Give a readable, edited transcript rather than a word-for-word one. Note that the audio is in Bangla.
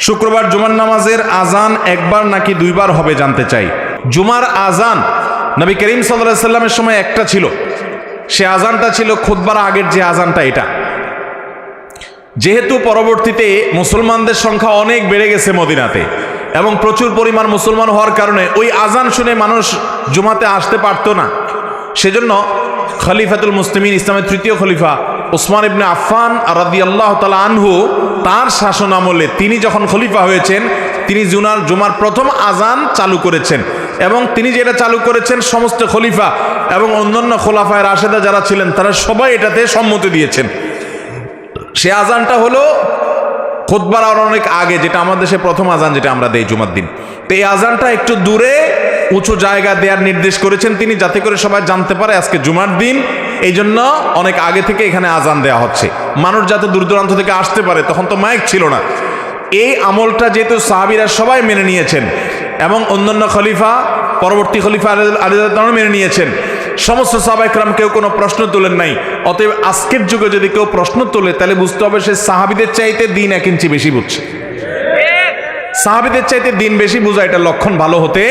শুক্রবার জুমার নামাজের আজান একবার নাকি দুইবার হবে জানতে চাই। জুমার আজান নবী করিম সাল্লাল্লাহু আলাইহি সাল্লামের সময় একটা ছিল, সে আজানটা ছিল খুতবার আগের যে আজানটা। এটা যেহেতু পরবর্তীতে মুসলমানদের সংখ্যা অনেক বেড়ে গেছে মদিনাতে এবং প্রচুর পরিমাণ মুসলমান হওয়ার কারণে ওই আজান শুনে মানুষ জুমাতে আসতে পারতো না, সেজন্য খলিফাতুল মুসলিমিন ইসলামের তৃতীয় খলিফা ওসমান ইবনে আফফান রাদিয়াল্লাহু তাআলা আনহু তার শাসন আমলে তিনি যখন খলিফা হয়েছেন তিনি জুমার প্রথম আজান চালু করেছেন এবং তিনি যেটা চালু করেছেন সমস্ত খলিফা এবং অন্যান্য খোলাফায়ে রাশেদা যারা ছিলেন তারা সবাই এটাতে সম্মতি দিয়েছেন। সে আজানটা হলো খুতবার অনেক আগে, যেটা আমাদের দেশে প্রথম আজান যেটা আমরা দেই জুমার দিন। তো এই আজানটা একটু দূরে উঁচু জায়গা দেওয়ার নির্দেশ করেছেন তিনি, যাতে করে সবাই জানতে পারে আজকে জুমার দিন, এই জন্য অনেক আগে থেকে এখানে আজান দেওয়া হচ্ছে, মানুষ যাতে দূর দূরান্ত থেকে আসতে পারে। তখন তো মাইক ছিল না। এই আমলটা যেহেতু সাহাবীরা সবাই মেনে নিয়েছেন এবং অন্যান্য খলিফা পরবর্তী খলিফা আলী রাদিয়াল্লাহু তাআলা মেনে নিয়েছেন, সমস্ত সাহাবা ইকরাম কেউ কোনো প্রশ্ন তোলেন নাই। অতএব আজকের যুগে যদি কেউ প্রশ্ন তোলে তাহলে বুঝতে হবে সে সাহাবীদের চাইতে দিন 1 ইঞ্চি বেশি বুঝছে। সাহাবীদের চাইতে দিন বেশি বোঝা এটা লক্ষণ ভালো হতে